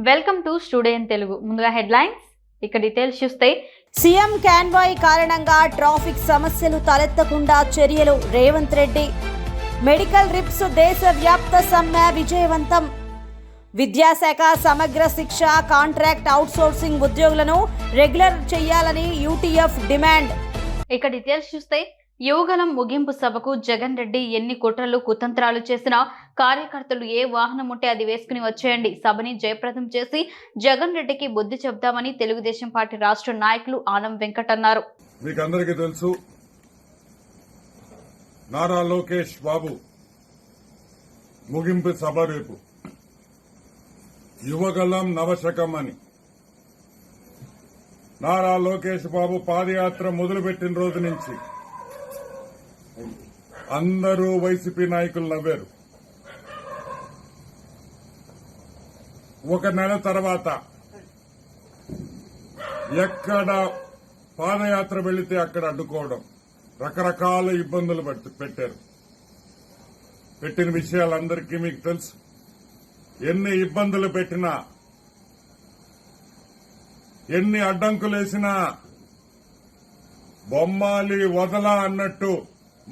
Welcome to studio in Telugu. ముందుగా headlines, ఇక details చూస్తే సీఎం కాన్వాయ్ కారణంగా ట్రాఫిక్ సమస్యలు తలెత్తకుండా చర్యలు రేవంత్ రెడ్డి. మెడికల్ రిప్స్ దేశవ్యాప్త సమ్మె విజయవంతం. విద్యాశాఖ సమగ్ర శిక్ష కాంట్రాక్ట్ అవుట్సోర్సింగ్ ఉద్యోగులను రెగ్యులర్ చేయాలని యూటీఎఫ్ డిమాండ్. ఇక డీటెయిల్స్ చూస్తే యువగలం ముగింపు సభకు జగన్ రెడ్డి ఎన్ని కుట్రలు కుతంత్రాలు చేసినా కార్యకర్తలు ఏ వాహనం ఉంటే అది వేసుకుని వచ్చేయండి, సభని జయప్రదం చేసి జగన్ రెడ్డికి బుద్ధి చెబుతామని తెలుగుదేశం పార్టీ రాష్ట్ర నాయకులు ఆనం వెంకట్ అన్నారు. మీకు అందరికీ తెలుసు, నారా లోకేష్ బాబు ముగింపు సభ రేపు. యువగలం నవశకం అని నారా లోకేష్ బాబు పాదయాత్ర మొదలుపెట్టిన రోజు నుంచి అందరూ వైసీపీ నాయకులు నవ్వారు. ఒక నెల తర్వాత ఎక్కడ పాదయాత్ర వెళితే అక్కడ అడ్డుకోవడం, రకరకాల ఇబ్బందులు పెట్టారు. పెట్టిన విషయాలందరికీ మీకు తెలుసు. ఎన్ని ఇబ్బందులు పెట్టినా, ఎన్ని అడ్డంకులేసినా బొమ్మాలి వదలా అన్నట్టు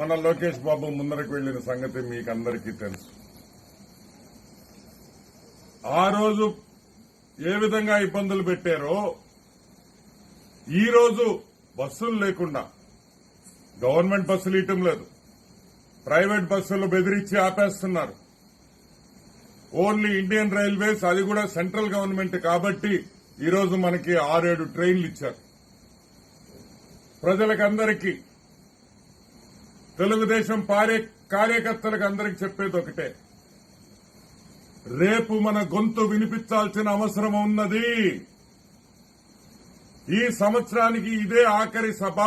మన లోకేష్ బాబు ముందరకు వెళ్లిన సంగతి మీకు అందరికీ తెలుసు. ఆ రోజు ఏ విధంగా ఇబ్బందులు పెట్టారో ఈ రోజు బస్సులు లేకుండా, గవర్నమెంట్ బస్సులు ఇవ్వటం లేదు, ప్రైవేట్ బస్సులు బెదిరించి ఆపేస్తున్నారు. ఓన్లీ ఇండియన్ రైల్వేస్, అది కూడా సెంట్రల్ గవర్నమెంట్ కాబట్టి ఈరోజు మనకి 6-7 ట్రైన్లు ఇచ్చారు. ప్రజలకందరికీ, తెలుగుదేశం కార్యకర్తలకు అందరికి చెప్పేది ఒకటే, రేపు మన గొంతు వినిపించాల్సిన అవసరం ఉన్నది. ఈ సంవత్సరానికి ఇదే ఆఖరి సభ,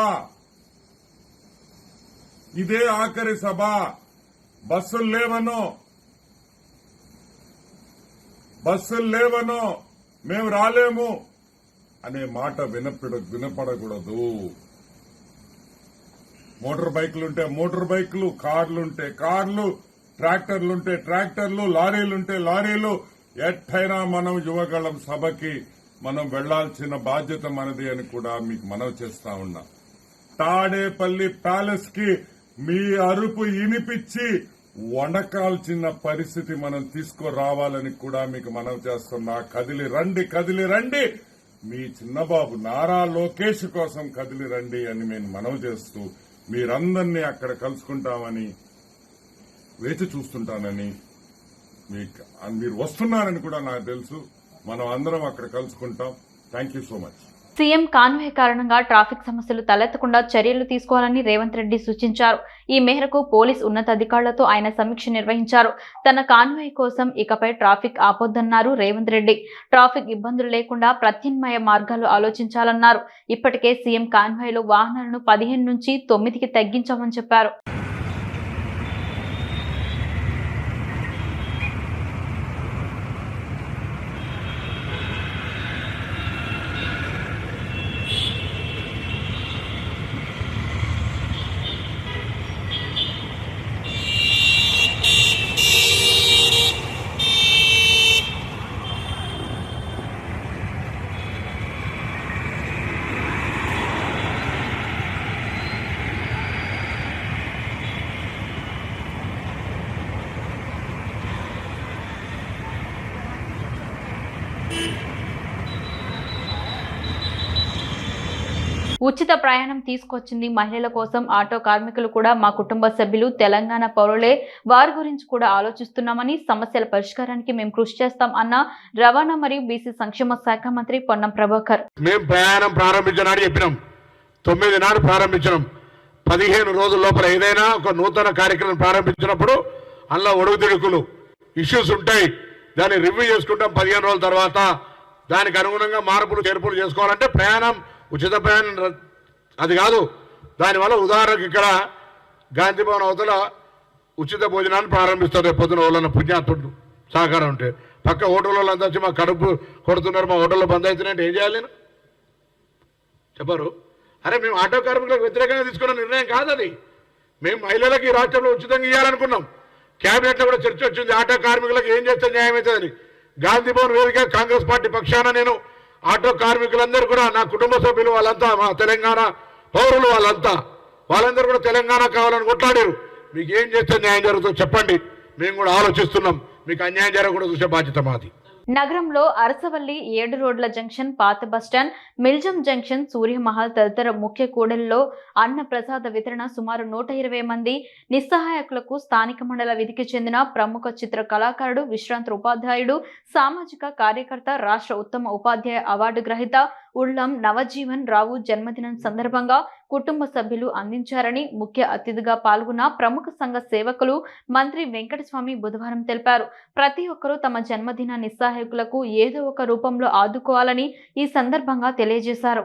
ఇదే ఆఖరి సభ. బస్సులు లేవనో మేము రాలేము అనే మాట వినపడకూడదు. మోటార్ బైకులుంటే మోటార్ బైకులు, కార్లుంటే కార్లు, ట్రాక్టర్లుంటే ట్రాక్టర్లు, లారీలుంటే లారీలు. ఎట్టయినా మనం యువగళం సభకి మనం వెళ్లాల్సిన బాధ్యత మనది అని కూడా మీకు మనవి చేస్తా ఉన్నా. తాడేపల్లి ప్యాలెస్ కి మీ అరుపు ఇనిపించి వణకాల్చిన పరిస్థితి మనం తీసుకురావాలని కూడా మీకు మనవి చేస్తున్నా. కదిలి రండి, మీ చిన్నబాబు నారా లోకేష్ కోసం కదిలి రండి అని నేను మనవి చేస్తూ, మీరందరినీ అక్కడ కలుసుకుంటామని వేచి చూస్తుంటానని, మీరు వస్తున్నారని కూడా నాకు తెలుసు. మనం అందరం అక్కడ కలుసుకుంటాం. Thank you so much. CM convoy కారణంగా ట్రాఫిక్ సమస్యలు తలెత్తకుండా చర్యలు తీసుకోవాలని రేవంత్ రెడ్డి సూచించారు. ఈ మేరకు పోలీస్ ఉన్నతాధికారులతో ఆయన సమీక్ష నిర్వహించారు. తన కాన్వాయ్ కోసం ఇకపై ట్రాఫిక్ ఆపొద్దన్నారు రేవంత్ రెడ్డి. ట్రాఫిక్ ఇబ్బందులు లేకుండా ప్రత్యామ్నాయ మార్గాలు ఆలోచించాలన్నారు. ఇప్పటికే సీఎం కాన్వాయ్లో వాహనాలను 15 నుంచి 9కి తగ్గించామని చెప్పారు. ఉచిత ప్రయాణం తీసుకొచ్చింది మహిళల కోసం. ఆటో కార్మికులు కూడా మా కుటుంబ సభ్యులు, తెలంగాణ పౌరులే. వారి గురించి కూడా ఆలోచిస్తున్నామని, సమస్యల పరిష్కారానికి మేము కృషి చేస్తాం అన్న రవాణా మరియు బీసీ సంక్షేమ శాఖ మంత్రి పొన్నం ప్రభాకర్. మేము ప్రయాణం ప్రారంభించినాడు చెప్పినాం. 9 నాడు ప్రారంభించినాం. 15 రోజుల లోపల ఏదైనా ఒక నూతన కార్యక్రమం ప్రారంభించినప్పుడు అందులో ఒడుగుదిడుకులు ఇష్యూస్ ఉంటాయి. దాన్ని రివ్యూ చేసుకుంటాం. 15 రోజుల తర్వాత దానికి అనుగుణంగా మార్పులు చేర్పులు చేసుకోవాలంటే ప్రయాణం, ఉచిత ప్రయాణం అది కాదు. దానివల్ల ఉదాహరణకు ఇక్కడ గాంధీ భవన్ అవతల ఉచిత భోజనాన్ని ప్రారంభిస్తారు. పొద్దున వాళ్ళన్న పుణ్యాత్తుడు సహకారం ఉంటే పక్క హోటల్లో అంతా వచ్చి మా కడుపు కొడుతున్నారు, మా హోటల్లో బంద్ అవుతున్నాయంటే ఏం చేయాలి? నేను చెప్పారు. అరే మేము ఆటో కార్మికులకు వ్యతిరేకంగా తీసుకున్న నిర్ణయం కాదు అది. మేము మహిళలకు ఈ రాష్ట్రంలో ఉచితంగా ఇవ్వాలనుకున్నాం. క్యాబినెట్లో కూడా చర్చ వచ్చింది, ఆటో కార్మికులకు ఏం చేస్తే న్యాయం అవుతుందని. గాంధీ భవన్ వేదిక కాంగ్రెస్ పార్టీ పక్షాన నేను ఆటో కార్మికులందరూ కూడా, నా కుటుంబ సభ్యులు వాళ్ళంతా, మా తెలంగాణ పౌరులు వాళ్ళందరూ కూడా తెలంగాణ కావాలని కొట్లాడారు. మీకు ఏం చేస్తే న్యాయం జరుగుతుందో చెప్పండి, మేము కూడా ఆలోచిస్తున్నాం. మీకు అన్యాయం జరగకుండా చూసే బాధ్యత మాది. నగరంలో అరసవల్లి 7 రోడ్ల జంక్షన్, పాత బస్టాండ్, మిల్జం జంక్షన్, సూర్యమహల్ తదితర ముఖ్య కూడళ్లలో అన్న ప్రసాద వితరణ సుమారు 120 మంది నిస్సహాయకులకు స్థానిక మండల విధికి చెందిన ప్రముఖ చిత్ర కళాకారుడు, విశ్రాంత ఉపాధ్యాయుడు, సామాజిక కార్యకర్త, రాష్ట్ర ఉత్తమ ఉపాధ్యాయ అవార్డు గ్రహీత ఉళ్ళం నవజీవన్ రావు జన్మదినం సందర్భంగా కుటుంబ సభ్యులు అందించారని ముఖ్య అతిథిగా పాల్గొన్న ప్రముఖ సంఘ సేవకులు మంత్రి వెంకటస్వామి బుధవారం తెలిపారు. ప్రతి ఒక్కరూ తమ జన్మదిన నిస్సహాయకులకు ఏదో ఒక రూపంలో ఆదుకోవాలని ఈ సందర్భంగా తెలియజేశారు.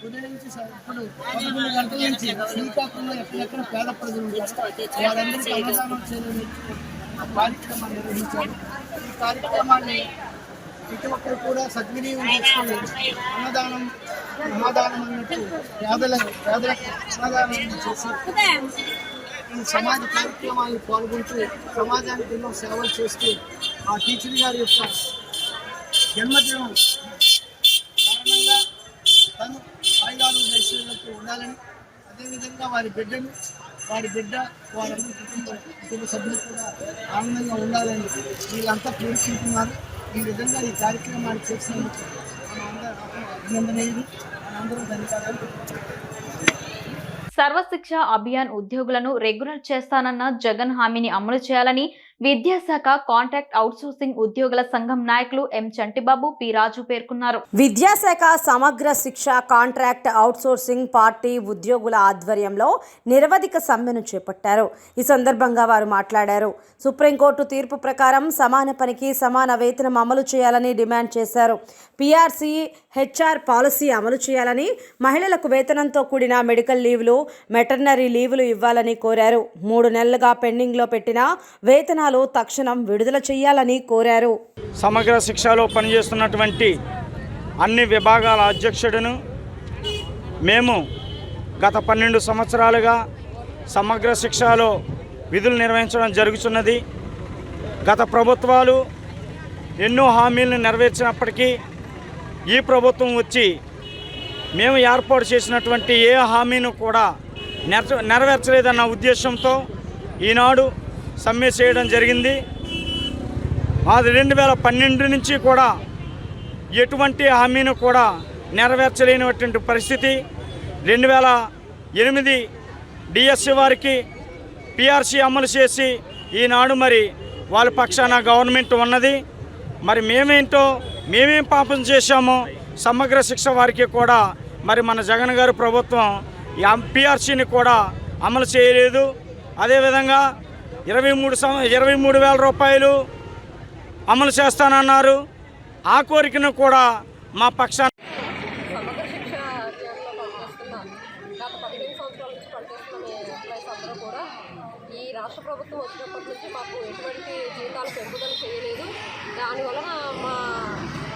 ఉదయం నుంచి ఇప్పుడు 11 గంటల నుంచి శ్రీకాకుళంలో ఎక్కడెక్కడ పేద ప్రజలు ఉంటారు వారందరికీ అన్నదానం చేయాలని కార్యక్రమాన్ని నిర్వహించారు. ఈ కార్యక్రమాన్ని ప్రతి ఒక్కరు కూడా సద్వినియోగం చేసుకుని అన్నదానం అన్నట్టు పేదలకు అన్నదానం చేసి ఈ సమాజ కార్యక్రమాలను పాల్గొంటూ సమాజానికి ఎన్నో సేవలు చేస్తూ ఆ టీచర్ గారి యొక్క జన్మదినం కారణంగా తను ఆయుధాలు ఐశ్వర్యాలతో ఉండాలని, అదేవిధంగా వారి బిడ్డ వారందరి కుటుంబ సభ్యులు కూడా ఆనందంగా ఉండాలని వీళ్ళంతా కోరుకుంటున్నారు. ఈ విధంగా ఈ కార్యక్రమాన్ని చేసినందుకు అభినందనీయులు, మనందరూ ధన్యవాదాలు. సర్వశిక్ష అభియాన్ ఉద్యోగులను రెగ్యులర్ చేస్తానన్న జగన్ హామీని అమలు చేయాలని విద్యాశాఖ కాంట్రాక్ట్ అవుట్సోర్సింగ్ ఉద్యోగుల సంఘం నాయకులు ఎం చంటిబాబు, పి రాజు పేర్కొన్నారు. విద్యాశాఖ సమగ్ర శిక్ష కాంట్రాక్ట్ అవుట్సోర్సింగ్ పార్టీ ఉద్యోగుల ఆధ్వర్యంలో నిరవధిక సమ్మెను చేపట్టారు. ఈ సందర్భంగా వారు మాట్లాడారు. సుప్రీంకోర్టు తీర్పు ప్రకారం సమాన పనికి సమాన వేతనం అమలు చేయాలని డిమాండ్ చేశారు. పిఆర్సీ హెచ్ఆర్ పాలసీ అమలు చేయాలని, మహిళలకు వేతనంతో కూడిన మెడికల్ లీవ్లు, మెటర్నరీ లీవ్లు ఇవ్వాలని కోరారు. 3 నెలలుగా పెండింగ్లో పెట్టిన వేతనాలు తక్షణం విడుదల చేయాలని కోరారు. సమగ్ర శిక్షలో పనిచేస్తున్నటువంటి అన్ని విభాగాల అధ్యక్షుడును మేము గత 12 సంవత్సరాలుగా సమగ్ర శిక్షలో విధులు నిర్వహించడం జరుగుతున్నది. గత ప్రభుత్వాలు ఎన్నో హామీలను నెరవేర్చినప్పటికీ ఈ ప్రభుత్వం వచ్చి మేము ఏర్పాటు చేసినటువంటి ఏ హామీని కూడా నెరవేర్చలేదన్న ఉద్దేశంతో ఈనాడు సమ్మె చేయడం జరిగింది. అది 2012 నుంచి కూడా ఎటువంటి హామీని కూడా నెరవేర్చలేనటువంటి పరిస్థితి. 2008 డిఎస్సి వారికి పిఆర్సీ అమలు చేసి ఈనాడు మరి వాళ్ళ పక్షాన గవర్నమెంట్ ఉన్నది. మరి మేమేం పాపం చేశామో సమగ్ర శిక్ష వారికి కూడా మరి మన జగన్ గారు ప్రభుత్వం పిఆర్సీని కూడా అమలు చేయలేదు. అదేవిధంగా 23,000 రూపాయలు అమలు చేస్తానన్నారు. ఆ కోరికను కూడా మా పక్షాన సమగ్ర శిక్ష అభియాన్లో పనిచేస్తున్న గత 15 సంవత్సరాల నుంచి పనిచేస్తున్న ఎంప్లాయీస్ అందరూ కూడా ఈ రాష్ట్ర ప్రభుత్వం వచ్చినప్పటి నుంచి మాకు ఎటువంటి జీతాలు పెంపుదల చేయలేదు. దానివలన మా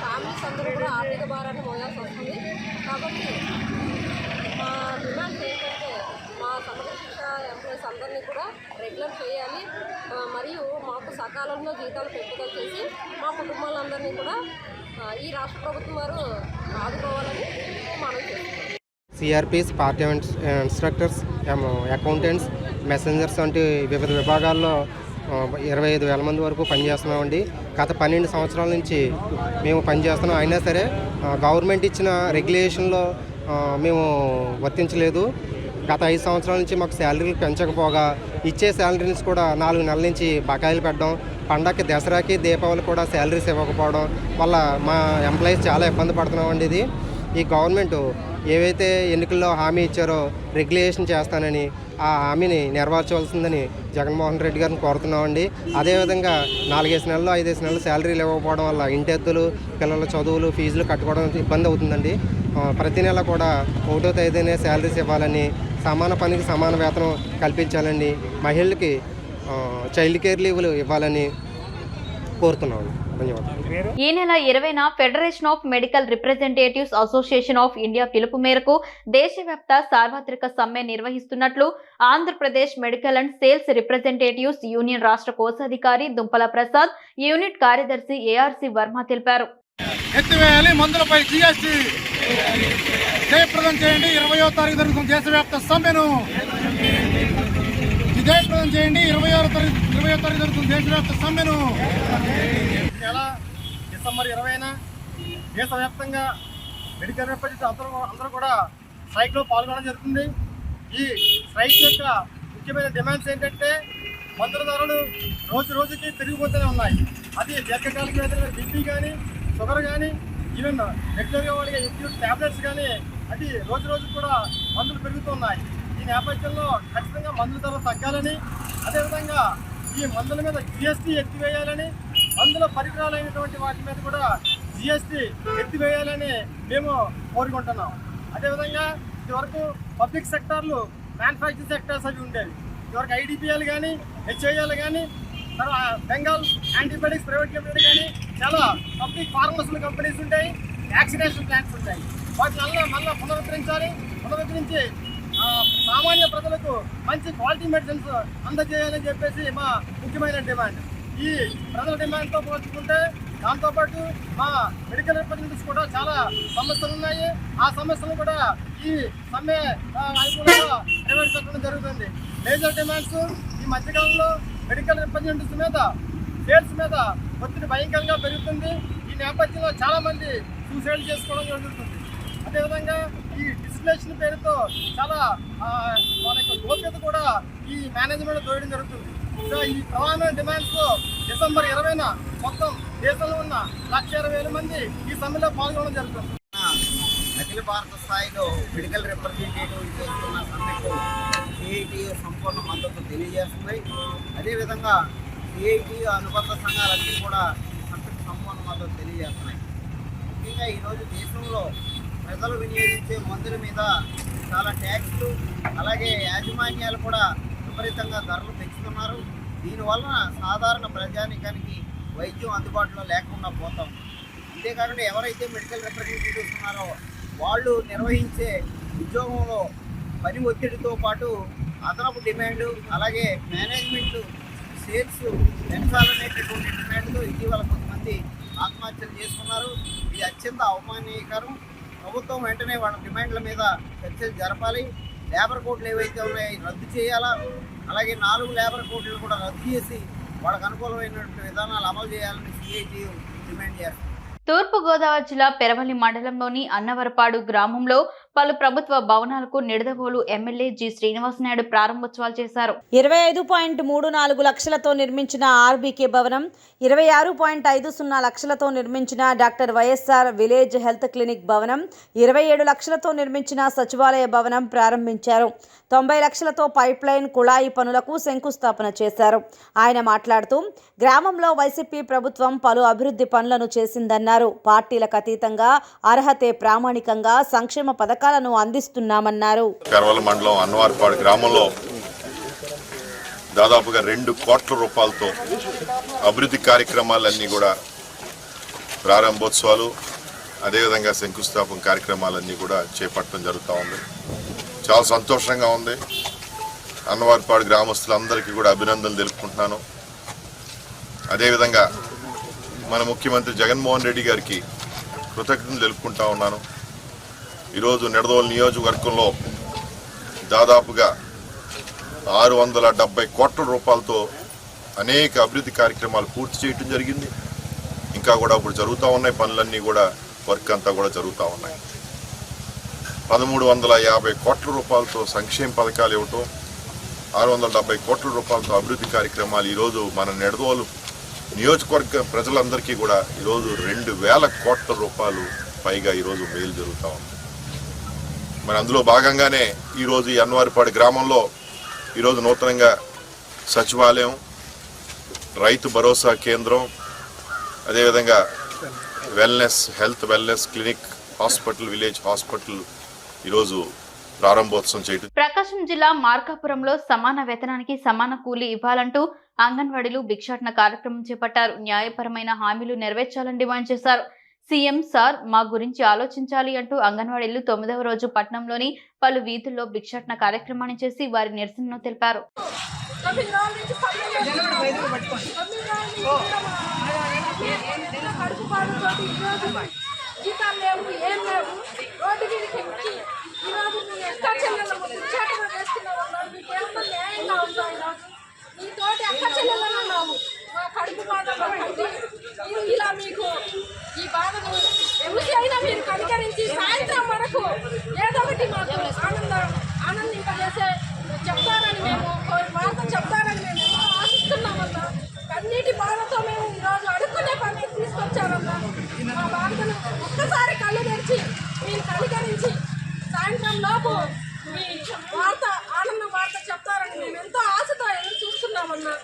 ఫ్యామిలీస్ అందరూ కూడా ఆర్థిక భారాన్ని మోయాల్సి వస్తుంది. కాబట్టి మా డిమాండ్స్ ఏంటంటే మా సమగ్ర శిక్ష ఎంప్లాయీస్ అందరినీ కూడా రెగ్యులర్ చేయాలి, మరియు మాకు సకాలంలో జీతాలు పెంపుదల చేసి మా కుటుంబాలందరినీ కూడా ఈ రాష్ట్ర ప్రభుత్వం వారు ఆదుకోవాలని మనం చేస్తున్నాం. CRPs, part instructors, accountants, messengers వంటి వివిధ విభాగాల్లో 25,000 మంది వరకు పనిచేస్తున్నామండి. గత 12 సంవత్సరాల నుంచి మేము పనిచేస్తున్నాం. అయినా సరే గవర్నమెంట్ ఇచ్చిన రెగ్యులేషన్లో మేము వర్తించలేదు. గత 5 సంవత్సరాల నుంచి మాకు శాలరీలు పెంచకపోగా ఇచ్చే శాలరీస్ కూడా 4 నెలల నుంచి బకాయిలు పెట్టడం, పండగకి దసరాకి దీపావళి కూడా శాలరీస్ ఇవ్వకపోవడం వల్ల మా ఎంప్లాయీస్ చాలా ఇబ్బంది పడుతున్నామండి. ఈ గవర్నమెంట్ ఏవైతే ఎన్నికల్లో హామీ ఇచ్చారో రెగ్యులేషన్ చేస్తానని ఆ హామీని నెరవేర్చవలసిందని జగన్మోహన్ రెడ్డి గారిని కోరుతున్నామండి. అదేవిధంగా 4 నెలలు 5 నెలలు శాలరీలు ఇవ్వకపోవడం వల్ల ఇంటెత్తులు, పిల్లల చదువులు, ఫీజులు కట్టుకోవడం ఇబ్బంది అవుతుందండి. ప్రతి నెల కూడా 1వ తేదీనే శాలరీస్ ఇవ్వాలని, సమాన పనికి సమాన వేతనం కల్పించాలని, మహిళలకి చైల్డ్ కేర్ లీవ్లు ఇవ్వాలని కోరుతున్నామండి. ధన్యవాదాలు. ఈ నెల 20న federation of medical representatives association of India పిలుపు మేరకు దేశవ్యాప్త సార్వత్రిక సమ్మె నిర్వహిస్తున్నట్లు Andhra Pradesh medical and sales representatives union రాష్ట్ర కోశాధికారి దుంపల ప్రసాద్, యూనిట్ కార్యదర్శి ఏఆర్సి వర్మ తెలిపారు. ఎత్తివేయాలి మందులపై జీఎస్టీ జయప్రదం చేయండి. 20వ తారీఖు జరుగుతున్న దేశవ్యాప్త సమ్మెను జయప్రదం చేయండి. 20వ తారీఖు జరుగుతున్న దేశవ్యాప్త సమ్మెను నెల డిసెంబర్ 20న దేశవ్యాప్తంగా మెడికల్ రిప్రజెంటేటివ్స్ అందరూ కూడా స్ట్రైక్లో పాల్గొనడం జరుగుతుంది. ఈ స్ట్రైక్ యొక్క ముఖ్యమైన డిమాండ్స్ ఏంటంటే మందుల ధరలు రోజు రోజుకి పెరిగిపోతూనే ఉన్నాయి. అది దీర్ఘకాలిక వ్యాధులు బీపీ కానీ, షుగర్ కానీ, ఈవెన్ రెగ్యులర్గా వాడిగా ఎక్యూట్ ట్యాబ్లెట్స్ కానీ అది రోజు రోజు కూడా మందులు పెరుగుతున్నాయి. ఈ నేపథ్యంలో ఖచ్చితంగా మందుల ధర తగ్గాలని, అదేవిధంగా ఈ మందుల మీద జిఎస్టీ ఎత్తివేయాలని, మందుల పరికరాలైనటువంటి వాటి మీద కూడా జిఎస్టీ ఎత్తివేయాలని మేము కోరుకుంటున్నాం. అదేవిధంగా ఇదివరకు పబ్లిక్ సెక్టార్లు, మ్యానుఫ్యాక్చరింగ్ సెక్టార్స్ అవి ఉండేవి. ఇదివరకు ఐడిపిఎల్ కానీ, హెచ్ఐఎల్ కానీ, తర్వాత బెంగాల్ యాంటీబయాటిక్స్ ప్రైవేట్ లిమిటెడ్ కానీ చాలా పబ్లిక్ ఫార్మసీ కంపెనీస్ ఉంటాయి, వ్యాక్సినేషన్ ప్లాంట్స్ ఉంటాయి. వాటిని మళ్ళీ పునరుద్ధరించి సామాన్య ప్రజలకు మంచి క్వాలిటీ మెడిసిన్స్ అందజేయాలని చెప్పేసి మా ముఖ్యమైన డిమాండ్. ఈ ప్రజల డిమాండ్తో పోల్చుకుంటే దాంతోపాటు మా మెడికల్ రిప్రజెంటేటివ్స్ కూడా చాలా సమస్యలు ఉన్నాయి. ఆ సమస్యలు కూడా ఈ సమ్మె అనుకూలంగా నెరవేర్చడం జరుగుతుంది. మేజర్ డిమాండ్స్ ఈ మధ్యకాలంలో మెడికల్ రిప్రజెంటేటివ్స్ మీద, సేల్స్ మీద ఒత్తిడి భయంకరంగా పెరుగుతుంది. ఈ నేపథ్యంలో చాలామంది సూసైడ్ చేసుకోవడం జరుగుతుంది. అదేవిధంగా ఈ డిస్ప్లేషన్ పేరుతో చాలా వాళ్ళ యొక్క గోప్యత కూడా ఈ మేనేజ్మెంట్ దోయడం జరుగుతుంది. సో ఈ ప్రధాన డిమాండ్స్ డిసెంబర్ 20న మొత్తం దేశంలో ఉన్న 1,20,000 మంది ఈ సమ్మెలో పాల్గొనడం జరుగుతుంది. అఖిల భారత స్థాయిలో మెడికల్ రిప్రజెంటేటివ్ చేస్తున్న సమ్మెకు సిఐటి సంపూర్ణ మద్దతు తెలియజేస్తుంది. అదేవిధంగా సిఐటి అనుబంధ సంఘాలన్నీ కూడా సమ్మెకు సంపూర్ణ మద్దతు తెలియజేస్తున్నాయి. ముఖ్యంగా ఈరోజు దేశంలో ప్రజలు వినియోగించే మందుల మీద చాలా ట్యాక్స్లు, అలాగే యాజమాన్యాలు కూడా విపరీతంగా ధరలు పెంచుతున్నారు. దీనివల్ల సాధారణ ప్రజానికానికి వైద్యం అందుబాటులో లేకుండా పోతాం. అంతేకాకుండా ఎవరైతే మెడికల్ రిప్రజెంటేటివ్స్ ఉన్నారో వాళ్ళు నిర్వహించే ఉద్యోగంలో పని ఒత్తిడితో పాటు అదనపు డిమాండు, అలాగే మేనేజ్మెంట్, సేల్స్ పెంచాలనేటటువంటి డిమాండ్తో ఇటీవల కొంతమంది ఆత్మహత్యలు చేసుకున్నారు. ఇది అత్యంత అవమానీయకరం. ప్రభుత్వం వెంటనే వాళ్ళ డిమాండ్ల మీద చర్చలు జరపాలి. లేబర్ కోడ్లు ఏవైతే ఉన్నాయో రద్దు చేయాలా, అలాగే 4 లేబర్ కోడ్లు కూడా రద్దు చేసి వాళ్ళకు అనుకూలమైనటువంటి విధానాలు అమలు చేయాలని సిఐటి డిమాండ్ చేస్తారు. తూర్పుగోదావరి జిల్లా పెరవల్లి మండలంలోని అన్నవరపాడు గ్రామంలో పలు ప్రభుత్వ భవనాలకు నిడదవోలు ఎమ్మెల్యే జి శ్రీనివాస్ నాయుడు ప్రారంభోత్సవాలు చేశారు. 25.34 లక్షలతో నిర్మించిన ఆర్బీకే భవనం, 26.50 లక్షలతో నిర్మించిన doctor YSR village health clinic భవనం, 27 లక్షలతో నిర్మించిన సచివాలయ భవనం ప్రారంభించారు. 90 లక్షలతో పైప్ లైన్, కుళాయి పనులకు శంకుస్థాపన చేశారు. ఆయన మాట్లాడుతూ గ్రామంలో వైసీపీ ప్రభుత్వం పలు అభివృద్ధి పనులను చేసిందన్నారు. పార్టీలకు అతీతంగా అర్హతే ప్రామాణికంగా సంక్షేమ పథకాలను అందిస్తున్నామన్నారు. పెరవల్లి మండలం అన్నవారిపాడు గ్రామంలో దాదాపుగా 2 కోట్ల రూపాయలతో అభివృద్ధి కార్యక్రమాలన్నీ కూడా ప్రారంభోత్సవాలు, అదేవిధంగా శంకుస్థాపన కార్యక్రమాలన్నీ కూడా చేపట్టడం జరుగుతూ ఉంది. చాలా సంతోషంగా ఉంది. అన్నవారిపాడు గ్రామస్తులందరికీ కూడా అభినందనలు తెలుపుకుంటున్నాను. అదేవిధంగా మన ముఖ్యమంత్రి జగన్మోహన్ రెడ్డి గారికి కృతజ్ఞతలు తెలుపుకుంటా ఉన్నాను. ఈరోజు నిడదవోలు నియోజకవర్గంలో దాదాపుగా 670 కోట్ల రూపాయలతో అనేక అభివృద్ధి కార్యక్రమాలు పూర్తి చేయడం జరిగింది. ఇంకా కూడా ఇప్పుడు జరుగుతూ ఉన్నాయి. పనులన్నీ కూడా వర్క్ అంతా కూడా జరుగుతూ ఉన్నాయి. 1350 కోట్ల రూపాయలతో సంక్షేమ పథకాలు ఇవ్వటం, 670 కోట్ల రూపాయలతో అభివృద్ధి కార్యక్రమాలు ఈరోజు మన నిడదవోలు నియోజకవర్గ ప్రజలందరికీ కూడా ఈరోజు 2000 కోట్ల రూపాయలు పైగా ఈరోజు మేలు జరుగుతూ ఉంది. మరి అందులో భాగంగానే ఈరోజు ఈ అన్నవారిపాడు గ్రామంలో ఈరోజు నూతనంగా సచివాలయం, రైతు భరోసా కేంద్రం, అదేవిధంగా health wellness clinic, hospital, village hospital ఈరోజు ప్రారంభోత్సవం చేయడం. ప్రకాశం జిల్లా మార్కాపురంలో సమాన వేతనానికి సమాన కూలీ ఇవ్వాలంటూ అంగన్వాడీలు భిక్షాటన కార్యక్రమం చేపట్టారు. న్యాయపరమైన హామీలు నెరవేర్చాలని డిమాండ్ చేశారు. సీఎం సార్ మా గురించి ఆలోచించాలి అంటూ అంగన్వాడీలు 9వ రోజు పట్టణంలోని పలు వీధుల్లో భిక్షాటన కార్యక్రమాన్ని చేసి వారి నిరసనను తెలిపారు. ఇలా మీకు ఈ బాధను ఎవరి అయినా మీరు కనికరించి సాయంత్రం వరకు ఏదో ఒకటి మాకు ఆనందింపజేసే చెప్తారని మేము వార్త చెప్తారని మేము ఎంతో ఆశిస్తున్నామన్నా. కన్నీటి బాధతో మేము ఈరోజు అడుక్కునే పరిస్థితి తీసుకొచ్చారన్నా. మా బాధను ఒక్కసారి కళ్ళు తెరిచి మీరు కనికరించి సాయంత్రం లోపు మీ వార్త ఆనంద వార్త చెప్తారని మేము ఎంతో ఆశతో ఎదురు చూస్తున్నామన్నా.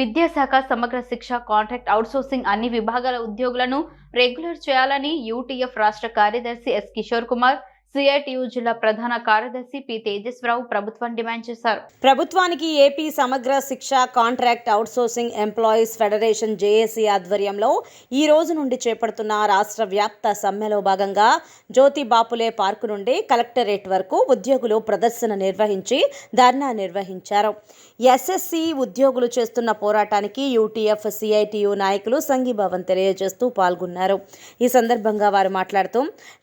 విద్యాశాఖ సమగ్ర శిక్ష కాంట్రాక్ట్ అవుట్సోర్సింగ్ అన్ని విభాగాల ఉద్యోగులను రెగ్యులర్ చేయాలని యూటీఎఫ్ రాష్ట్ర కార్యదర్శి ఎస్ కిషోర్ కుమార్, సిఐటియు జిల్లా ప్రధాన కార్యదర్శి పి తేజస్వరావు ప్రభుత్వం డిమాండ్ చేశారు. ప్రభుత్వానికి ఏపీ సమగ్ర శిక్ష contract outsourcing employees federation JAC ఆధ్వర్యంలో ఈ రోజు నుండి చేపడుతున్న రాష్ట్ర వ్యాప్త సమ్మెలో భాగంగా జ్యోతి బాపులే పార్కు నుండి కలెక్టరేట్ వరకు ఉద్యోగులు ప్రదర్శన నిర్వహించి ధర్నా నిర్వహించారు. ఎస్ఎస్సి ఉద్యోగులు చేస్తున్న పోరాటానికి యూటీఎఫ్ సిఐటియు నాయకులు సంఘీభావం తెలియజేస్తూ పాల్గొన్నారు. ఈ సందర్భంగా వారు మాట్లాడుతూ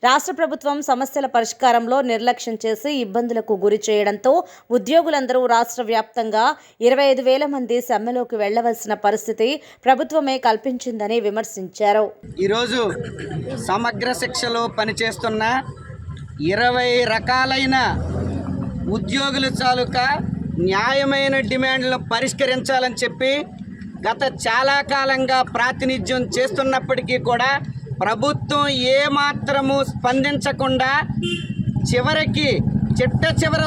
రాష్ట్ర ప్రభుత్వం సమస్యల పరిష్కారంలో నిర్లక్ష్యం చేసి ఇబ్బందులకు గురి చేయడంతో ఉద్యోగులందరూ రాష్ట్ర వ్యాప్తంగా 25,000 మంది సమ్మెలోకి వెళ్లవలసిన పరిస్థితి ప్రభుత్వమే కల్పించిందని విమర్శించారు. ఈరోజు సమగ్ర శిక్షలో పనిచేస్తున్న 20 రకాలైన ఉద్యోగుల తాలూకా న్యాయమైన డిమాండ్లను పరిష్కరించాలని చెప్పి గత చాలా కాలంగా ప్రాతినిధ్యం చేస్తున్నప్పటికీ కూడా ప్రభుత్వం ఏమాత్రము స్పందించకుండా చివరికి చిట్ట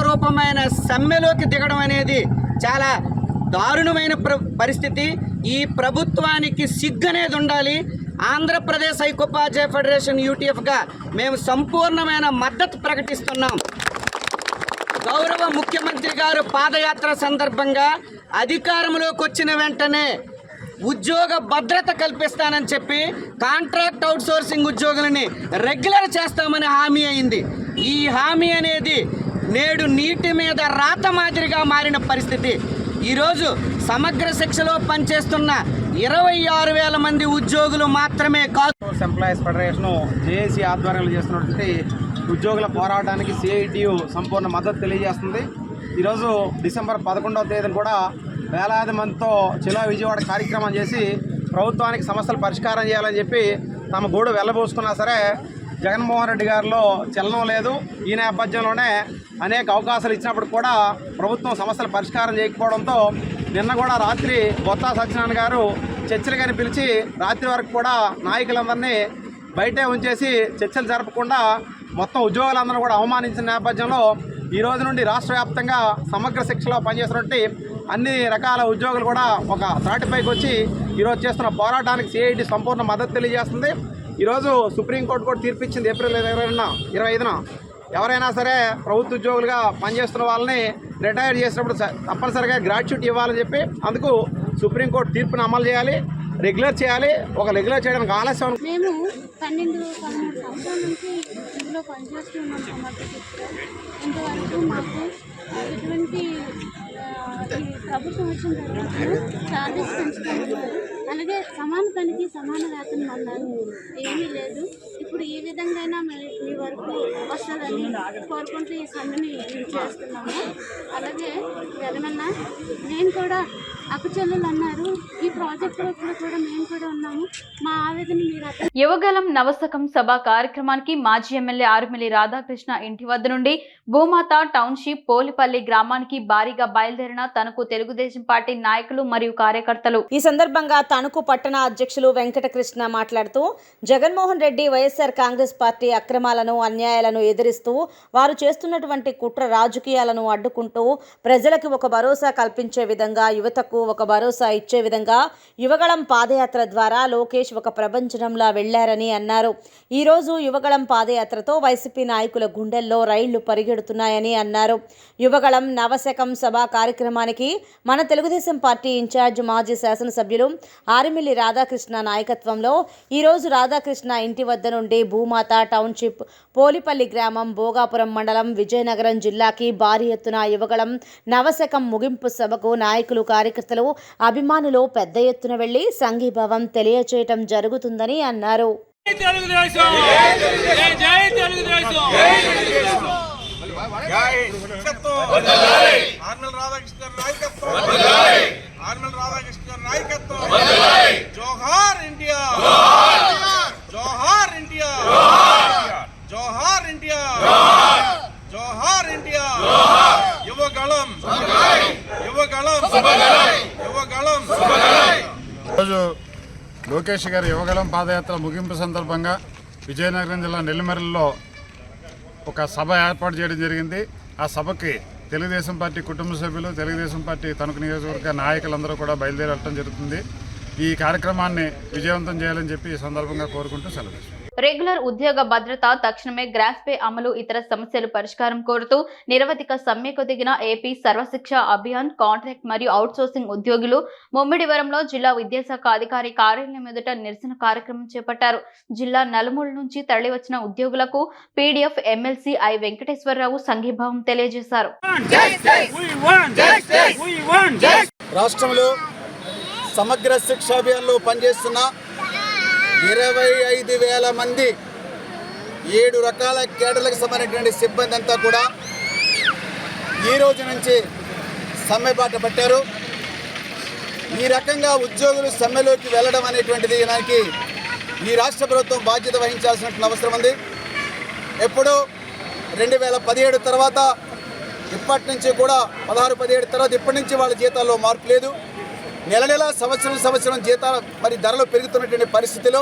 రూపమైన సమ్మెలోకి దిగడం అనేది చాలా దారుణమైన పరిస్థితి. ఈ ప్రభుత్వానికి సిగ్గు అనేది ఉండాలి. ఆంధ్రప్రదేశ్ ఐకోపాధ్యాయ ఫెడరేషన్ యూటీఎఫ్గా మేము సంపూర్ణమైన మద్దతు ప్రకటిస్తున్నాం. గౌరవ ముఖ్యమంత్రి గారు పాదయాత్ర సందర్భంగా అధికారంలోకి వచ్చిన వెంటనే ఉద్యోగ భద్రత కల్పిస్తానని చెప్పి కాంట్రాక్ట్ అవుట్సోర్సింగ్ ఉద్యోగులని రెగ్యులర్ చేస్తామని హామీ అయింది. ఈ హామీ అనేది నేడు నీటి మీద రాత మాదిరిగా మారిన పరిస్థితి. ఈరోజు సమగ్ర శిక్షలో పనిచేస్తున్న 26,000 మంది ఉద్యోగులు మాత్రమే కాదు. ఎంప్లాయీస్ ఫెడరేషన్ జేఏసీ ఆధ్వర్యంలో చేస్తున్నటువంటి ఉద్యోగుల పోరాటానికి సిఐటియు సంపూర్ణ మద్దతు తెలియజేస్తుంది. ఈరోజు డిసెంబర్ 11వ తేదీన కూడా వేలాది మందితో చిలా విజయవాడ కార్యక్రమం చేసి ప్రభుత్వానికి సమస్యలు పరిష్కారం చేయాలని చెప్పి తమ గోడు వెళ్ళబోసుకున్నా సరే జగన్మోహన్ రెడ్డి గారిలో చలనం లేదు. ఈ నేపథ్యంలోనే అనేక అవకాశాలు ఇచ్చినప్పుడు కూడా ప్రభుత్వం సమస్యలు పరిష్కారం చేయకపోవడంతో నిన్న కూడా రాత్రి బొత్స సత్యనారాయణ గారు చర్చలుగాని పిలిచి రాత్రి వరకు కూడా నాయకులందరినీ బయటే ఉంచేసి చర్చలు జరపకుండా మొత్తం ఉద్యోగులందరూ కూడా అవమానించిన నేపథ్యంలో ఈ రోజు నుండి రాష్ట్ర వ్యాప్తంగా సమగ్ర శిక్షలో పనిచేస్తున్నట్టు అన్ని రకాల ఉద్యోగులు కూడా ఒక త్రాటిపైకి వచ్చి ఈరోజు చేస్తున్న పోరాటానికి సిఐటి సంపూర్ణ మద్దతు తెలియజేస్తుంది. ఈరోజు సుప్రీంకోర్టు కూడా తీర్పిచ్చింది ఏప్రిల్ 25న ఎవరైనా సరే ప్రభుత్వ ఉద్యోగులుగా పనిచేస్తున్న వాళ్ళని రిటైర్ చేసినప్పుడు తప్పనిసరిగా గ్రాట్యుటీ ఇవ్వాలని చెప్పి అందుకు సుప్రీంకోర్టు తీర్పును అమలు చేయాలి, రెగ్యులర్ చేయాలి. ఒక రెగ్యులర్ చేయడానికి ఆలస్యం. మేము 12-13 సంవత్సరాల నుంచి ఇందులో పనిచేస్తున్నాం. సమగ్ర శిక్ష ఇంతవరకు మాకు ఎటువంటి ప్రభుత్వం వచ్చిన తర్వాత చార్జెస్ పెంచుతున్నారు. అలాగే సమాన పనికి సమాన వేతనం అన్నారు, ఏమీ లేదు. ఇప్పుడు ఈ విధంగా మీ వరకు వస్తుందని కోరుకుంటూ ఈ సమ్మెని చేస్తున్నాము. అలాగే జగనన్న నేను కూడా అక్కచెల్లెలు అన్నారు, ఈ ప్రాజెక్టులో కూడా మేము కూడా ఉన్నాము. మా ఆవేదన మీరు యువగలం నవశకం సభ కార్యక్రమానికి మాజీ ఎమ్మెల్యే ఆరుమిల్లి రాధాకృష్ణ ఇంటి వద్ద నుండి భూమాత టౌన్షిప్ పోలిపల్లి గ్రామానికి భారీగా బయలుదేరిన తనకు తెలుగుదేశం పార్టీ నాయకులు మరియు కార్యకర్తలు. ఈ సందర్భంగా తణుకు పట్టణ అధ్యక్షులు వెంకటకృష్ణ మాట్లాడుతూ జగన్మోహన్ రెడ్డి వైఎస్ఆర్ కాంగ్రెస్ పార్టీ అక్రమాలను అన్యాయాలను ఎదిరిస్తూ వారు చేస్తున్నటువంటి కుట్ర రాజకీయాలను అడ్డుకుంటూ ప్రజలకు ఒక భరోసా కల్పించే విధంగా యువతకు ఒక భరోసా ఇచ్చే విధంగా యువగళం పాదయాత్ర ద్వారా లోకేష్ ఒక ప్రపంచంలా వెళ్లారని అన్నారు. ఈరోజు యువగళం పాదయాత్రతో వైసీపీ నాయకుల గుండెల్లో రైళ్లు పరిగెడుతున్నాయని అన్నారు. యువగళం నవశకం సభ కార్యక్రమానికి మన తెలుగుదేశం పార్టీ ఇన్ఛార్జ్ మాజీ శాసనసభ్యులు ఆరిమిల్లి రాధాకృష్ణ నాయకత్వంలో ఈరోజు రాధాకృష్ణ ఇంటి వద్ద నుండి భూమాత టౌన్షిప్ పోలిపల్లి గ్రామం భోగాపురం మండలం విజయనగరం జిల్లాకి భారీ ఎత్తున యువగళం నవశకం ముగింపు సభకు నాయకులు కార్యకర్తలు అభిమానులు పెద్ద ఎత్తున వెళ్లి సంఘీభావం తెలియచేయటం జరుగుతుందని అన్నారు. జోహార్ ఇండియా, జోహార్ ఇండియా, జోహార్ ఇండియా, జోహార్ ఇండియా. యువగళం, యువగళం, యువగళం. ఈరోజు లోకేష్ గారి యువగళం పాదయాత్ర ముగింపు సందర్భంగా విజయనగరం జిల్లా నెల్లిమర్లలో ఒక సభ ఏర్పాటు చేయడం జరిగింది. ఆ సభకి తెలుగుదేశం పార్టీ కుటుంబ సభ్యులు, తెలుగుదేశం పార్టీ తణుకు నియోజకవర్గ నాయకులందరూ కూడా బయలుదేరి వెళ్ళడం జరుగుతుంది. ఈ కార్యక్రమాన్ని విజయవంతం చేయాలని చెప్పి ఈ సందర్భంగా కోరుకుంటూ సెలవు. రెగ్యులర్ ఉద్యోగ భద్రత, తక్షణమే గ్రాస్ పే అమలు, ఇతర సమస్యలు పరిష్కారం కోరుతూ నిరవధిక సమ్మెకు దిగిన ఏపీ సర్వశిక్ష అభియాన్ కాంట్రాక్ట్ మరియు అవుట్సోర్సింగ్ ఉద్యోగులు ముమ్మిడివరంలో జిల్లా విద్యాశాఖ అధికారి కార్యాలయం ఎదుట నిరసన కార్యక్రమం చేపట్టారు. జిల్లా నలుమూల నుంచి తరలివచ్చిన ఉద్యోగులకు పీడీఎఫ్ ఎమ్మెల్సీ ఐ వెంకటేశ్వరరావు సంఘీభావం తెలియజేశారు. రాష్ట్రంలో సమగ్ర శిక్ష అభియాన్లో పనిచేస్తున్న 25,000 మంది 7 రకాల కేడర్లకు సంబంధించినటువంటి సిబ్బంది అంతా కూడా ఈ రోజు నుంచి సమ్మె బాట పట్టారు. ఈ రకంగా ఉద్యోగులు సమ్మెలోకి వెళ్ళడం అనేటువంటిది దానికి ఈ రాష్ట్ర ప్రభుత్వం బాధ్యత వహించాల్సిన అవసరం ఉంది. ఎప్పుడు 2017 తర్వాత ఇప్పటి నుంచి కూడా 16-17 తర్వాత ఇప్పటి నుంచి వాళ్ళ జీతాల్లో మార్పు లేదు. నెల నెల సంవత్సరం జీతాలు మరి ధరలు పెరుగుతున్నటువంటి పరిస్థితిలో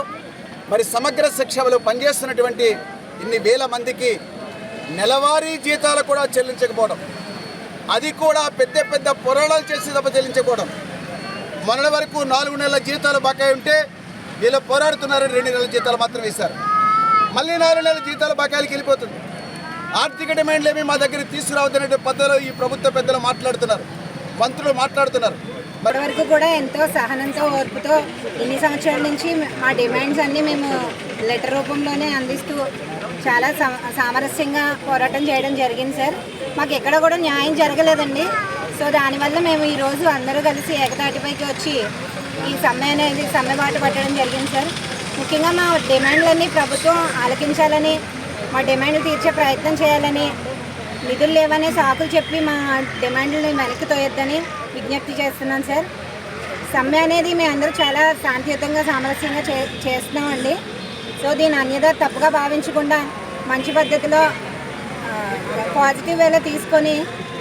మరి సమగ్ర శిక్షలో పనిచేస్తున్నటువంటి ఇన్ని వేల మందికి నెలవారీ జీతాలు కూడా చెల్లించకపోవడం, అది కూడా పెద్ద పోరాటాలు చేసి తప్ప చెల్లించకపోవడం. మొన్నటి వరకు 4 నెలల జీతాలు బకాయి ఉంటే వీళ్ళు పోరాడుతున్నారని 2 నెలల జీతాలు మాత్రం వేశారు. మళ్ళీ 4 నెలల జీతాలు బకాయిలకి వెళ్ళిపోతుంది. ఆర్థిక డిమాండ్లు ఏమి మా దగ్గర తీసుకురావద్దనే పద్ధతిలో ఈ ప్రభుత్వ పెద్దలు మాట్లాడుతున్నారు, మంత్రులు మాట్లాడుతున్నారు. ఇప్పటివరకు కూడా ఎంతో సహనంతో ఓర్పుతో ఇన్ని సంవత్సరాల నుంచి మా డిమాండ్స్ అన్నీ మేము లెటర్ రూపంలోనే అందిస్తూ చాలా సామరస్యంగా పోరాటం చేయడం జరిగింది సార్. మాకు ఎక్కడ కూడా న్యాయం జరగలేదండి. సో దానివల్ల మేము ఈరోజు అందరూ కలిసి ఏకతాటిపైకి వచ్చి ఈ సమ్మె బాట పట్టడం జరిగింది సార్. ముఖ్యంగా మా డిమాండ్లన్నీ ప్రభుత్వం ఆలకించాలని, మా డిమాండ్లు తీర్చే ప్రయత్నం చేయాలని, నిధులు లేవనే సాకులు చెప్పి మా డిమాండ్లను వెనక్కి తోయొద్దని విజ్ఞప్తి చేస్తున్నాను సార్. సమ్మె అనేది మేము అందరూ చాలా శాంతియుతంగా సామరస్యంగా చేస్తున్నామండి. సో దీని అన్యదా తప్పుగా భావించకుండా మంచి పద్ధతిలో పాజిటివ్ వేలో తీసుకొని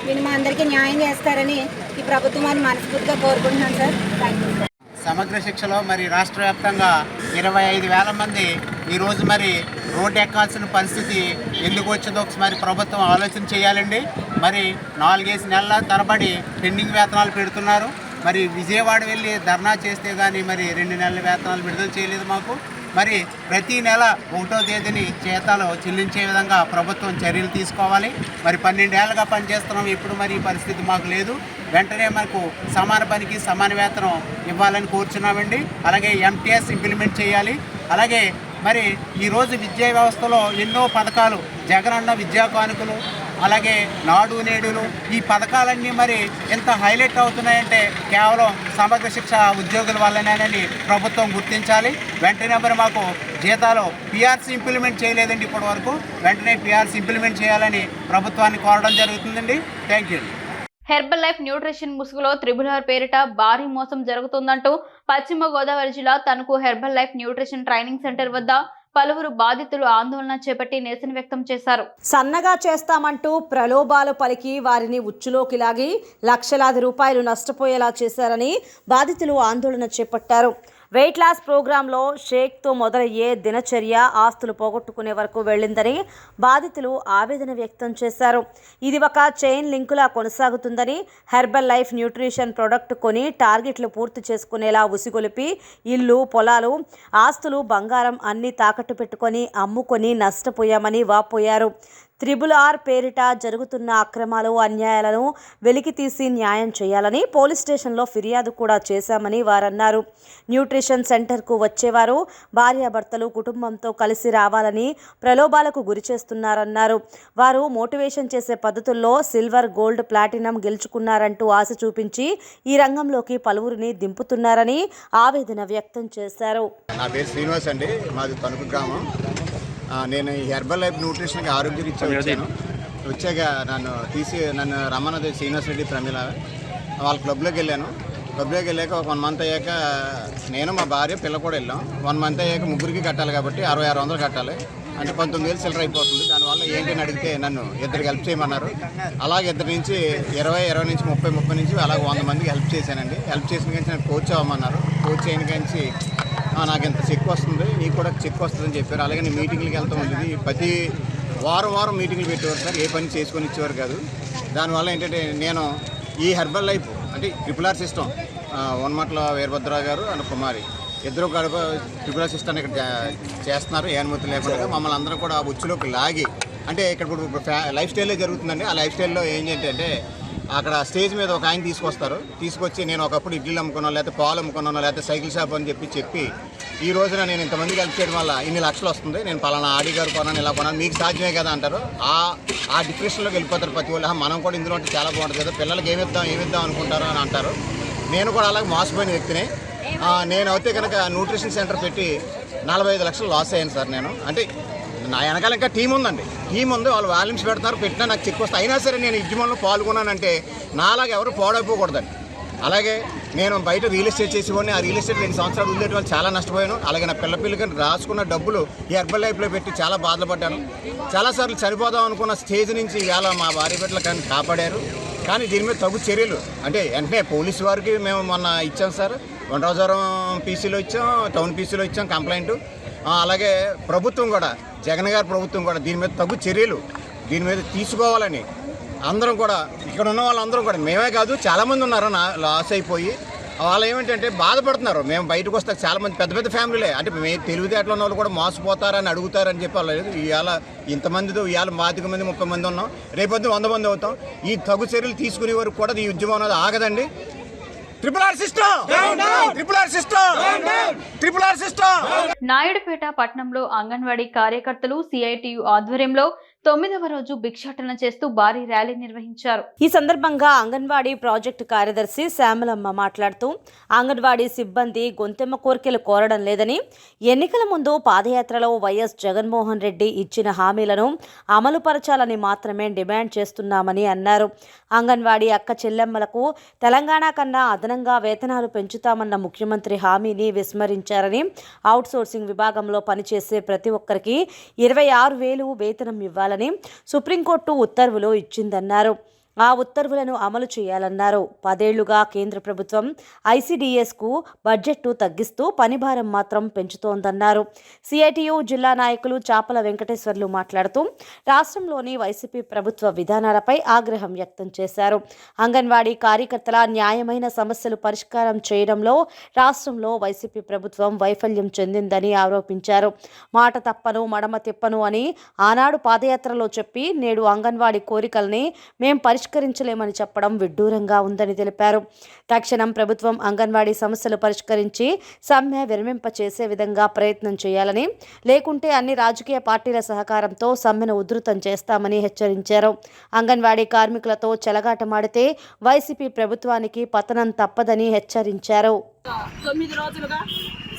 దీన్ని మా అందరికీ న్యాయం చేస్తారని ఈ ప్రభుత్వాన్ని మనస్ఫూర్తిగా కోరుకుంటున్నాను సార్. Thank you. సమగ్ర శిక్షలో మరి రాష్ట్ర వ్యాప్తంగా 25,000 మంది ఈరోజు మరి రోడ్డు ఎక్కాల్సిన పరిస్థితి ఎందుకు వచ్చిందో ఒకసారి ప్రభుత్వం ఆలోచన చేయాలండి. మరి 4 నెలల తరబడి పెండింగ్ వేతనాలు పెడుతున్నారు. మరి విజయవాడ వెళ్ళి ధర్నా చేస్తే కానీ మరి 2 నెలల వేతనాలు విడుదల చేయలేదు మాకు. మరి ప్రతి నెల 1వ తేదీని జీతాలు చెల్లించే విధంగా ప్రభుత్వం చర్యలు తీసుకోవాలి. మరి 12 ఏళ్ళుగా పనిచేస్తున్నాం, ఇప్పుడు మరి ఈ పరిస్థితి మాకు లేదు. వెంటనే మనకు సమాన పనికి సమాన వేతనం ఇవ్వాలని కోరుచున్నామండి. అలాగే ఎంటీఎస్ ఇంప్లిమెంట్ చేయాలి. అలాగే మరి ఈరోజు విద్యా వ్యవస్థలో ఎన్నో పథకాలు, జగనన్న విద్యా కానుకలు, అలాగే నాడు నేడులు, ఈ పథకాలన్నీ మరి ఎంత హైలైట్ అవుతున్నాయంటే కేవలం సమగ్ర శిక్ష ఉద్యోగుల వల్లనేనని ప్రభుత్వం గుర్తించాలి. వెంటనే మరి మాకు జీతాలు పిఆర్సీ ఇంప్లిమెంట్ చేయలేదండి ఇప్పటి వరకు. వెంటనే పిఆర్సీ ఇంప్లిమెంట్ చేయాలని ప్రభుత్వాన్ని కోరడం జరుగుతుందండి. Thank you. Herbal life nutrition ముసుగులో త్రిబుల్ పేరిట భారీ మోసం జరుగుతుందంటూ పశ్చిమ గోదావరి జిల్లా Tanuku herbal life nutrition training centre వద్ద పలువురు బాధితులు ఆందోళన చేపట్టి నిరసన వ్యక్తం చేశారు. సన్నగా చేస్తామంటూ ప్రలోభాలు పలికి వారిని ఉచ్చులోకి లాగి లక్షలాది రూపాయలు నష్టపోయేలా చేశారని బాధితులు ఆందోళన చేపట్టారు. వెయిట్ లాస్ ప్రోగ్రాంలో షేక్తో మొదలయ్యే దినచర్య ఆస్తులు పోగొట్టుకునే వరకు వెళ్ళిందని బాధితులు ఆవేదన వ్యక్తం చేశారు. ఇది ఒక చైన్ లింకులా కొనసాగుతుందని, హెర్బల్ లైఫ్ న్యూట్రిషన్ ప్రొడక్ట్ కొని టార్గెట్లు పూర్తి చేసుకునేలా ఉసిగొలిపి ఇల్లు, పొలాలు, ఆస్తులు, బంగారం అన్నీ తాకట్టు పెట్టుకొని అమ్ముకొని నష్టపోయామని వాపోయారు. RRR పేరిట జరుగుతున్న అక్రమాలు, అన్యాయాలను వెలికితీసి న్యాయం చేయాలని పోలీస్ స్టేషన్లో ఫిర్యాదు కూడా చేశామని వారన్నారు. న్యూట్రిషన్ సెంటర్కు వచ్చేవారు భార్యాభర్తలు కుటుంబంతో కలిసి రావాలని ప్రలోభాలకు గురి చేస్తున్నారన్నారు. వారు మోటివేషన్ చేసే పద్ధతుల్లో సిల్వర్, గోల్డ్, ప్లాటినం గెలుచుకున్నారంటూ ఆశ చూపించి ఈ రంగంలోకి పలువురిని దింపుతున్నారని ఆవేదన వ్యక్తం చేశారు. నా పేరు శ్రీనివాస్ అండి, మాది తణుకు గ్రామం. నేను ఈ హెర్బల్ లైఫ్ న్యూట్రిషన్కి ఆరోగ్య రీత్యా వచ్చాను. వచ్చాక నన్ను రమ్మన్నది శ్రీనివాస్ రెడ్డి, ప్రమిళ వాళ్ళ క్లబ్లోకి వెళ్ళాను. క్లబ్లోకి వెళ్ళాక ఒక 1 మంత్ అయ్యాక నేను, మా భార్య, పిల్ల కూడా వెళ్ళాం. 1 మంత్ అయ్యాక ముగ్గురికి కట్టాలి కాబట్టి 6600 కట్టాలి, అంటే 19,000 చిల్లర అయిపోతుంది. దానివల్ల ఏంటి అని అడిగితే నన్ను ఇద్దరికి హెల్ప్ చేయమన్నారు. అలాగే ఇద్దరి నుంచి 20 నుంచి 30 నుంచి అలాగే 100 మందికి హెల్ప్ చేశానండి. హెల్ప్ చేసిన కానీ నేను కోచ్ అవ్వమన్నారు. కోచ్ అయిన కానీ నాకు ఇంత చెక్ వస్తుంది, నీకు కూడా చెక్ వస్తుందని చెప్పారు. అలాగే నేను మీటింగ్లకి వెళ్తూ ఉండేది. ప్రతి వారం మీటింగ్లు పెట్టేవారు సార్, ఏ పని చేసుకొని ఇచ్చేవారు కాదు. దానివల్ల ఏంటంటే నేను ఈ హెర్బల్ లైఫ్ అంటే RRR సిస్టమ్, వనమట్ల వీరభద్రరావు గారు అండ్ కుమారి ఇద్దరు కనుక RRR సిస్టమ్ ఇక్కడ చేస్తున్నారు. ఏ అనుమతి లేకుండా మమ్మల్ని అందరూ కూడా ఉచ్చులోకి లాగి, అంటే ఇక్కడ ఇప్పుడు లైఫ్ స్టైల్లో జరుగుతుందండి. ఆ లైఫ్ స్టైల్లో ఏంటంటే అక్కడ స్టేజ్ మీద ఒక ఆయన తీసుకొచ్చి నేను ఒకప్పుడు ఇడ్లీలు అమ్ముకున్నాను, లేకపోతే పాలు అమ్ముకున్నాను, లేకపోతే సైకిల్ షాప్ అని చెప్పి ఈ రోజున నేను ఇంతమందికి హెల్ప్ చేయడం వల్ల ఇన్ని లక్షలు వస్తుంది, నేను పలానా ఆడి గారు కొన్నాను, ఇలా కొన్నాను, మీకు సాధ్యమే కదా అంటారు. ఆ డిప్రెషన్లోకి వెళ్ళిపోతారు ప్రతి వాళ్ళు. మనం కూడా ఇందులో ఉంటే చాలా బాగుంటుంది కదా, పిల్లలకి ఏమిద్దాం అనుకుంటారు అని అంటారు. నేను కూడా అలాగే మోసపోయిన వ్యక్తిని. నేను అయితే కనుక న్యూట్రిషన్ సెంటర్ పెట్టి 45 లక్షలు లాస్ అయ్యాను సార్. నేను అంటే నా వెనకాల ఇంకా టీం ఉందండి, టీం ఉంది, వాళ్ళు వాల్యూమ్స్ పెడతారు, పెట్టినా నాకు చెక్ వస్తాయి. అయినా సరే నేను ఉద్యమంలో పాల్గొన్నానంటే నాలాగా ఎవరు పాడైపోకూడదండి. అలాగే నేను బయట రియల్ ఎస్టేట్ చేసేవాడిని. ఆ రియల్ ఎస్టేట్ 2 సంవత్సరాలు ఉండేటి వల్ల చాలా నష్టపోయాను. అలాగే నా పిల్లకి రాసుకున్న డబ్బులు ఈ హెర్బల్ లైఫ్లో పెట్టి చాలా బాధపడ్డాను. చాలాసార్లు చనిపోదాం అనుకున్న స్టేజ్ నుంచి ఇవాళ మా భార్య బిడ్డలు కానీ కాపాడారు. కానీ దీని మీద తగు చర్యలు అంటే వెంటనే పోలీసు వారికి మేము మొన్న ఇచ్చాం సార్, వంటరాజవరం పీసీలో ఇచ్చాం, టౌన్ పీసీలో ఇచ్చాం కంప్లైంట్. అలాగే ప్రభుత్వం కూడా, జగన్ గారి ప్రభుత్వం కూడా దీని మీద తగు చర్యలు దీని మీద తీసుకోవాలని అందరం కూడా, ఇక్కడ ఉన్న వాళ్ళందరూ కూడా, మేమే కాదు చాలామంది ఉన్నారు లాస్ అయిపోయి. వాళ్ళు ఏమిటంటే బాధపడుతున్నారు. మేము బయటకు వస్తే చాలామంది పెద్ద ఫ్యామిలీలే, అంటే మేము తెలివితేటలు ఉన్న వాళ్ళు కూడా మోసపోతారని అడుగుతారని చెప్పి వాళ్ళు ఇవాళ ఇంతమందితో ఇవాళ 25 మంది 30 మంది ఉన్నాం, రేపొద్దు 100 మంది అవుతాం. ఈ తగు చర్యలు తీసుకునే వరకు కూడా ఈ ఉద్యమం అనేది ఆగదండి. RRR system. నాయుడుపేట పట్టణంలో అంగన్వాడీ కార్యకర్తలు CITU ఆధ్వర్యంలో 9వ రోజు భిక్షాటన చేస్తూ భారీ ర్యాలీ నిర్వహించారు. ఈ సందర్భంగా అంగన్వాడీ ప్రాజెక్టు కార్యదర్శి శ్యామలమ్మ మాట్లాడుతూ అంగన్వాడీ సిబ్బంది గొంతెమ్మ కోరికలు కోరడం లేదని, ఎన్నికల ముందు పాదయాత్రలో వైఎస్ జగన్మోహన్ రెడ్డి ఇచ్చిన హామీలను అమలుపరచాలని మాత్రమే డిమాండ్ చేస్తున్నామని అన్నారు. అంగన్వాడీ అక్క చెల్లెమ్మలకు తెలంగాణ కన్నా అదనంగా వేతనాలు పెంచుతామన్న ముఖ్యమంత్రి హామీని విస్మరించారని, అవుట్సోర్సింగ్ విభాగంలో పనిచేసే ప్రతి ఒక్కరికి 26,000 వేతనం ఇవ్వాలని సుప్రీంకోర్టు ఉత్తర్వులు ఇచ్చిందన్నారు. ఆ ఉత్తర్వులను అమలు చేయాలన్నారు. 10 ఏళ్లుగా కేంద్ర ప్రభుత్వం ICDSకు బడ్జెట్ను తగ్గిస్తూ పనిభారం మాత్రం పెంచుతోందన్నారు. CITU జిల్లా నాయకులు చాపల వెంకటేశ్వర్లు మాట్లాడుతూ రాష్ట్రంలోని వైసీపీ ప్రభుత్వ విధానాలపై ఆగ్రహం వ్యక్తం చేశారు. అంగన్వాడీ కార్యకర్తల న్యాయమైన సమస్యలు పరిష్కారం చేయడంలో రాష్ట్రంలో వైసీపీ ప్రభుత్వం వైఫల్యం చెందిందని ఆరోపించారు. మాట తప్పను మడమ తిప్పను అని ఆనాడు పాదయాత్రలో చెప్పి నేడు అంగన్వాడీ కోరికల్ని మేం పరిష్కరించలేమని చెప్పడం విడ్డూరంగా ఉందని తెలిపారు. తక్షణం ప్రభుత్వం అంగన్వాడీ సమస్యలు పరిష్కరించి సమ్మె విరమింపచేసే విధంగా ప్రయత్నం చేయాలని, లేకుంటే అన్ని రాజకీయ పార్టీల సహకారంతో సమ్మెను ఉధృతం చేస్తామని హెచ్చరించారు. అంగన్వాడీ కార్మికులతో చెలగాటమాడితే వైసీపీ ప్రభుత్వానికి పతనం తప్పదని హెచ్చరించారు. 9 రోజులుగా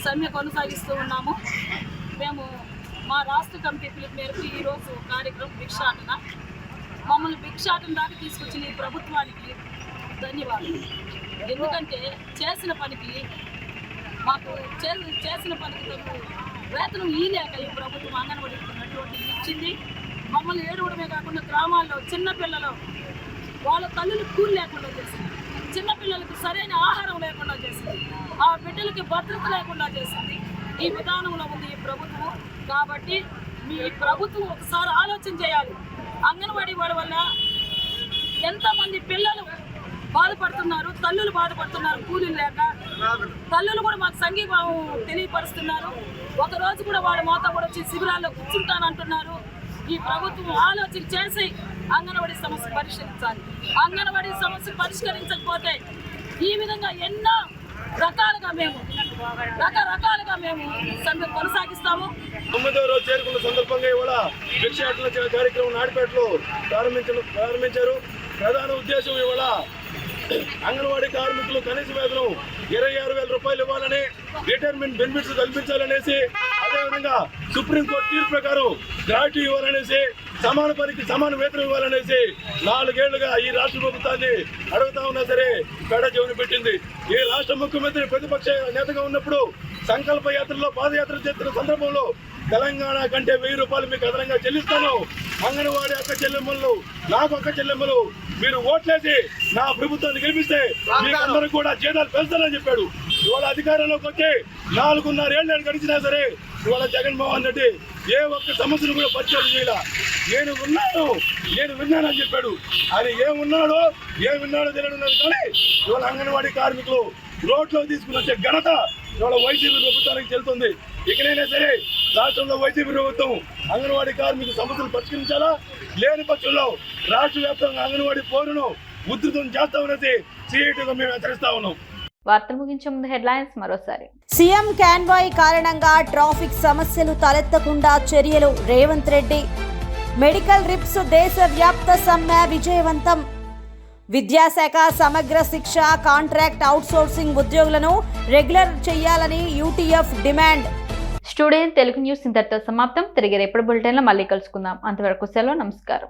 సమ్మె కొనసాగిస్తూ ఉన్నాము. మేము మా రాష్ట్ర కమిటీ పిలుపు మేరకు ఈరోజు కార్యక్రమం భిక్షాటన. మమ్మల్ని భిక్షాటన దాకా తీసుకొచ్చిన ఈ ప్రభుత్వానికి ధన్యవాదాలు. ఎందుకంటే చేసిన పనికి వేతనం ఈలేక ఈ ప్రభుత్వం అంగన్వాడీకి ఉన్నటువంటి ఇచ్చింది. మమ్మల్ని ఏడవడమే కాకుండా గ్రామాల్లో చిన్నపిల్లలు వాళ్ళ తల్లులు కూలి లేకుండా చేసింది, చిన్నపిల్లలకు సరైన ఆహారం లేకుండా చేసింది, ఆ బిడ్డలకి భద్రత లేకుండా చేసింది. ఈ విధానంలో ఉంది ఈ ప్రభుత్వం. కాబట్టి మీ ప్రభుత్వం ఒకసారి ఆలోచన చేయాలి. అంగన్వాడీ వాడి వల్ల ఎంతమంది పిల్లలు బాధపడుతున్నారు, తల్లులు బాధపడుతున్నారు కూలీలు లేక. తల్లులు కూడా మాకు సంఘీభావం తెలియపరుస్తున్నారు. ఒకరోజు కూడా వాళ్ళ మాతో కూడా వచ్చి శిబిరాల్లో కూర్చుంటానంటున్నారు. ఈ ప్రభుత్వం ఆలోచన చేసి అంగన్వాడీ సమస్య పరిష్కరించాలి. అంగన్వాడీ సమస్య పరిష్కరించకపోతే ఈ విధంగా ఎన్నో రకాలుగా మేము సమ్మె కొనసాగిస్తాము. 9వ రోజు చేరుకున్న సందర్భంగా ఇవాళ భిక్షాటన కార్యక్రమం నాడిపేటలో ప్రారంభించారు. ప్రధాన ఉద్దేశం ఇవాళ అంగన్వాడీ కార్మికులు కనీస వేతనం 26,000 రూపాయలు ఇవ్వాలని, రిటైర్మెంట్ బెనిఫిట్స్ కల్పించాలనేసి, అదేవిధంగా సుప్రీంకోర్టు తీర్పు ప్రకారం గ్రాట్యుటీ ఇవ్వాలనేసి, సమాన పనికి సమాన వేతనం ఇవ్వాలనేసి 4 ఏళ్లుగా ఈ రాష్ట్ర ప్రభుత్వాన్ని అడుగుతా ఉన్నా సరే పెడ చెవిని పెట్టింది. ఈ రాష్ట్ర ముఖ్యమంత్రి ప్రతిపక్ష నేతగా ఉన్నప్పుడు సంకల్ప యాత్రలో పాదయాత్ర చేస్తున్న సందర్భంలో తెలంగాణ కంటే 1000 రూపాయలు మీకు అదనంగా చెల్లిస్తాను, అంగన్వాడీ అక్క చెల్లెమ్మలు, నాకు అక్క చెల్లెమ్మలు మీరు ఓట్లేసి నా ప్రభుత్వాన్ని గెలిపిస్తే మీకు అందరూ కూడా జీతాలు పెంచాలని చెప్పాడు. ఇవాళ అధికారంలోకి వచ్చి 4.5 ఏళ్ళు గడిచినా సరే ఇవాళ జగన్మోహన్ రెడ్డి ఏ ఒక్క సమస్యను కూడా పరిచయం చేయాల. నేను విన్నానని చెప్పాడు. ఆయన ఏమున్నాడో తెలియదు. కానీ ఇవాళ అంగన్వాడీ కార్మికులు రోడ్లో తీసుకుని వచ్చే ఘనత ఇవాళ వైసీపీ ప్రభుత్వానికి చెల్లుతుంది. ఇకనైనా సరే రాష్ట్రంలో వైసీపీ ప్రభుత్వం అంగన్వాడీ కార్మికుల సమస్యలు పరిష్కరించాలా, లేని పక్షంలో రాష్ట్ర వ్యాప్తంగా అంగన్వాడీ పోరును ఉధృతం చేస్తామనేసి సిఐటిగా మేము హెచ్చరిస్తా ఉన్నాం. వార్తలు ముగించే ముందు హెడ్లైన్స్ మరోసారి. సీఎం కాన్వాయ్ కారణంగా ట్రాఫిక్ సమస్యలు తలెత్తకుండా చర్యలు, రేవంత్ రెడ్డి. మెడికల్ రిప్స్ దేశవ్యాప్త సమ్మె విజయవంతం. విద్యాశాఖ సమగ్ర శిక్ష కాంట్రాక్ట్ అవుట్సోర్సింగ్ ఉద్యోగులను రెగ్యులర్ చేయాలని UTF demand. Studio Telugu news ఇంతటితో సమాప్తం. తిరిగి రేపటి బులెటిన్లో మళ్ళీ కలుసుకుందాం. అంతవరకు సెలవు, నమస్కారం.